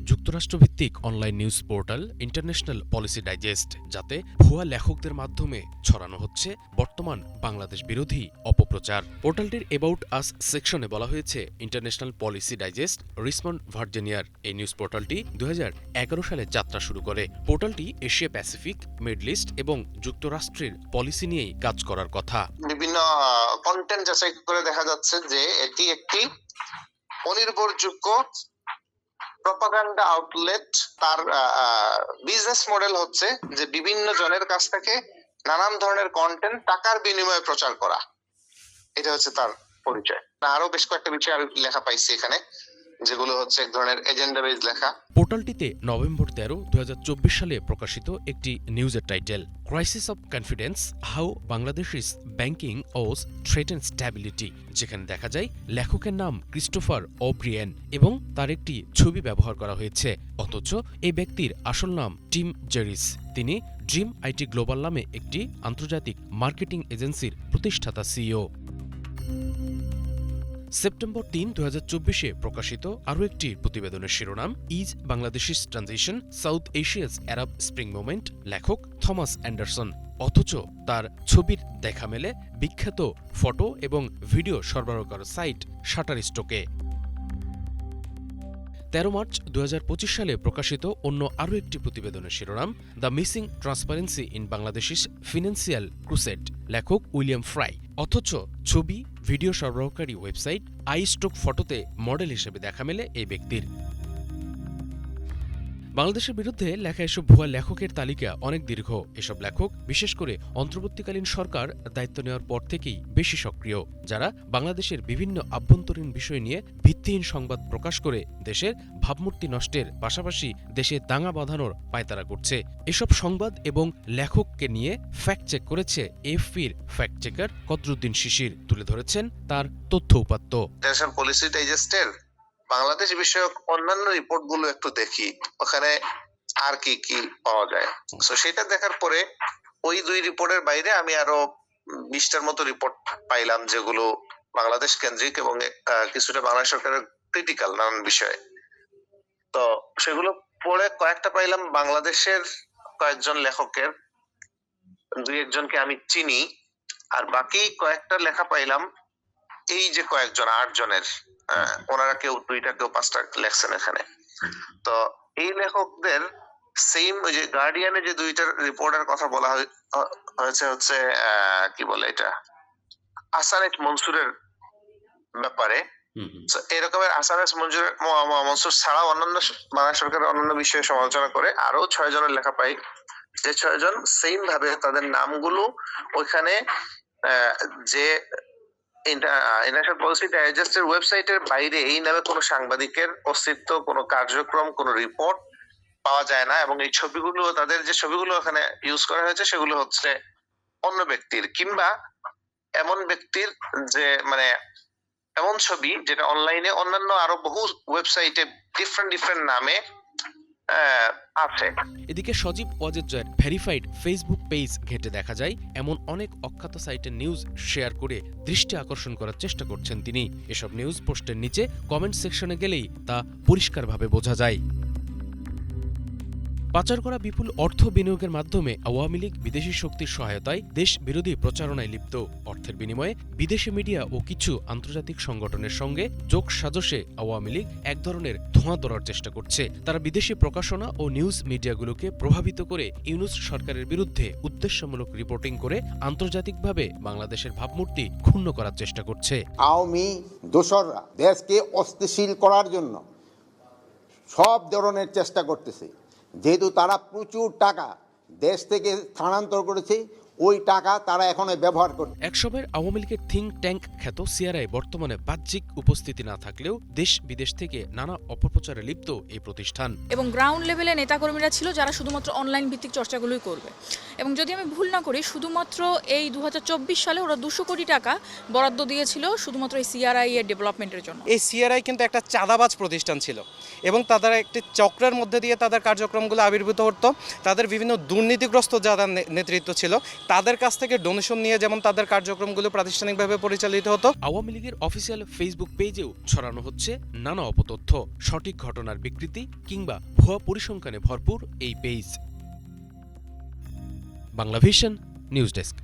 যুক্তরাষ্ট্রভিত্তিক online news portal international policy digest, যাতে ভুয়া লেখকদের মাধ্যমে ছড়ানো হচ্ছে বর্তমান বাংলাদেশ বিরোধী অপপ্রচার। পোর্টালটির অ্যাবাউট আস সেকশনে বলা হয়েছে, ইন্টারন্যাশনাল পলিসি ডাইজেস্ট রিচমন্ড ভার্জিনিয়ার এই নিউজ পোর্টালটি 2011 সালে যাত্রা শুরু করে। পোর্টালটি এশিয়া প্যাসিফিক, মিডল ইস্ট এবং যুক্তরাষ্ট্রের পলিসি নিয়েই কাজ করার কথা। বিভিন্ন কন্টেন্ট যাচাই করে দেখা যাচ্ছে যে এটি একটি অনির্ভরযোগ্য প্রপাগান্ডা আউটলেট। তার বিজনেস মডেল হচ্ছে যে বিভিন্ন জনের কাছ থেকে নানান ধরনের কন্টেন্ট টাকার বিনিময়ে প্রচার করা। এটা হচ্ছে তার পরিচয়। আরো বেশ কয়েকটা বিষয় আমি লেখা পাইছি এখানে, যেগুলো হচ্ছে এক ধরনের এজেন্ডা বেজ লেখা। পোর্টালটিতে নভেম্বর 13, 2024 সালে প্রকাশিত একটি নিউজের title, crisis of confidence, how Bangladesh is banking woes threaten stability, যেখানে দেখা যায় লেখকের নাম ক্রিস্টোফার ওব্রিয়েন এবং তার একটি ছবি ব্যবহার করা হয়েছে। অথচ এই ব্যক্তির আসল নাম টিম জেরিস। তিনি ড্রিম আইটি গ্লোবাল নামে একটি আন্তর্জাতিক মার্কেটিং এজেন্সির প্রতিষ্ঠাতা সিইও। সেপ্টেম্বর 3, 2024-এ প্রকাশিত আরও একটি প্রতিবেদনের শিরোনাম, is বাংলাদেশিস transition south Asia's Arab spring movement, লেখক থমাস অ্যান্ডারসন। অথচ তার ছবির দেখা মেলে বিখ্যাত ফটো এবং ভিডিও সরবরাহকারী সাইট শাটারস্টকে। 13 মার্চ 2025 সালে প্রকাশিত অন্য আরও একটি প্রতিবেদনের শিরোনাম, the missing transparency in বাংলাদেশিস financial crusade, লেখক উইলিয়াম ফ্রাই। অথচ ছবি, ভিডিও সরবরাহকারী ওয়েবসাইট আইস্টক ফটোতে মডেল হিসেবে দেখা মেলে এই ব্যক্তির। বাংলাদেশের বিরুদ্ধে লেখা এসব ভুয়া লেখকের তালিকা অনেক দীর্ঘ। এসব লেখক বিশেষ করে অন্তর্বর্তীকালীন সরকার দায়িত্ব নেওয়ার পর থেকেই বেশি সক্রিয়, যারা বাংলাদেশের বিভিন্ন আভ্যন্তরীণ বিষয় নিয়ে ভিত্তিহীন সংবাদ প্রকাশ করে দেশের ভাবমূর্তি নষ্টের পাশাপাশি দেশে দাঙ্গা বাঁধানোর পায়তারা করছে। এসব সংবাদ এবং লেখককে নিয়ে ফ্যাক্ট চেক করেছে এএফপির ফ্যাক্ট চেকার কদরুদ্দিন শিশির। তুলে ধরেছেন তার তথ্য উপাত্ত। ন্যাশনাল পলিসি ডাইজেস্টের বাংলাদেশ বিষয়ক অন্যান্য রিপোর্ট গুলো একটু দেখি, ওখানে আর কি কি পাওয়া যায়। তো সেটা দেখার পরে ওই দুই রিপোর্টের বাইরে আমি আরো 20টার মতো রিপোর্ট পাইলাম, যেগুলো বাংলাদেশ কেন্দ্রিক এবং কিছুটা বাংলাদেশ সরকারের ক্রিটিক্যাল নানান বিষয়ে। তো সেগুলো পড়ে কয়েকটা পাইলাম বাংলাদেশের কয়েকজন লেখকের, দুই একজনকে আমি চিনি, আর বাকি কয়েকটা লেখা পাইলাম এই যে কয়েকজন 8 জনের, ওনারা কেউ 2টা কেউ 5টা লেখছেন এখানে। তো এই লেখকদের সেম ওই যে গার্ডিয়ানে যে 2টা রিপোর্টের কথা বলা হয়েছে হচ্ছে কি বলে এটা, আসানেট মনসুরের ব্যাপারে। এরকমের আসানেট মনসুর ছাড়া অন্যান্য বাংলাদেশ সরকারের অন্যান্য বিষয়ে সমালোচনা করে আরো 6 জনের লেখা পাই, যে 6 জন সেম ভাবে তাদের নামগুলো ওইখানে যে ইন্টারন্যাশনাল পলিসি ডাইজেস্টের ওয়েবসাইটের বাইরে এই নামে কোনো সাংবাদিকের অস্তিত্ব, কোনো কার্যক্রম, কোনো রিপোর্ট পাওয়া যায় না। এবং এই ছবিগুলো, তাদের যে ছবিগুলো এখানে ইউজ করা হয়েছে সেগুলো হচ্ছে অন্য ব্যক্তির, কিংবা এমন ব্যক্তির যে মানে এমন ছবি যেটা অনলাইনে অন্যান্য আরো বহু ওয়েবসাইটে ডিফারেন্ট নামে আছে। এদিকে সজীব ওয়াজেদ জয়ের ভেরিফাইড ফেসবুক পেজ ঘেঁটে দেখা যায় এমন অনেক অখ্যাত সাইটের নিউজ শেয়ার করে দৃষ্টি আকর্ষণ করার চেষ্টা করছেন তিনি। এসব নিউজ পোস্টের নিচে কমেন্ট সেকশনে গেলেই তা পরিষ্কারভাবে বোঝা যায়। পাচার করা বিপুল অর্থ বিনিয়োগের মাধ্যমে আওয়ামী লীগ বিদেশি শক্তির সহায়তায় দেশ বিরোধী প্রচারণায় লিপ্ত। অর্থের বিনিময়ে বিদেশি মিডিয়া ও কিছু আন্তর্জাতিক সংগঠনের সঙ্গে যোগ সাজশে আওয়ামী লীগ এক ধরনের ধোঁয়া ধরার চেষ্টা করছে। তারা বিদেশি প্রকাশনা ও নিউজ মিডিয়াগুলোকে প্রভাবিত করে ইউনূস সরকারের বিরুদ্ধে উদ্দেশ্যমূলক রিপোর্টিং করে আন্তর্জাতিকভাবে বাংলাদেশের ভাবমূর্তি ক্ষুণ্ণ করার চেষ্টা করছে। আওয়ামী দোসররা দেশকে অস্থিতিশীল করার জন্য সব ধরনের চেষ্টা করতেছে। যেহেতু তারা প্রচুর টাকা দেশ থেকে স্থানান্তর করেছে, ওই টাকা তারা এখন ব্যবহার করছে। একসময়ের আওয়ামী লীগের থিঙ্ক ট্যাঙ্ক খ্যাত সিআরআই বর্তমানে বাহ্যিক উপস্থিতি না থাকলেও দেশ বিদেশ থেকে নানা অপপ্রচারে লিপ্ত এই প্রতিষ্ঠান। এবং গ্রাউন্ড লেভেলে নেতাকর্মীরা ছিল যারা শুধুমাত্র অনলাইন ভিত্তিক চর্চাগুলোই করবে। এবং যদি আমি ভুল না করি, শুধুমাত্র এই 2024 সালে ওরা 200 কোটি টাকা বরাদ্দ দিয়েছিল শুধুমাত্র এই সিআরআই এর ডেভেলপমেন্টের জন্য। এই সিআরআই কিন্তু একটা চাঁদাবাজ প্রতিষ্ঠান ছিল এবং তাদের একটি চক্রের মধ্যে দিয়ে তাদের কার্যক্রমগুলো আবির্ভূত হতো। তাদের বিভিন্ন দুর্নীতিগ্রস্ত যারা নেতৃত্ব ছিল তাদের কাছ থেকে ডোনেশন নিয়ে যেমন তাদের কার্যক্রমগুলো প্রাতিষ্ঠানিকভাবে পরিচালিত হতো। আওয়ামী লীগের অফিসিয়াল ফেসবুক পেজেও ছড়ানো হচ্ছে নানা অপতথ্য, সঠিক ঘটনার বিকৃতি কিংবা ভুয়া পরিসংখ্যানে ভরপুর এই পেজ। Banglavision news desk.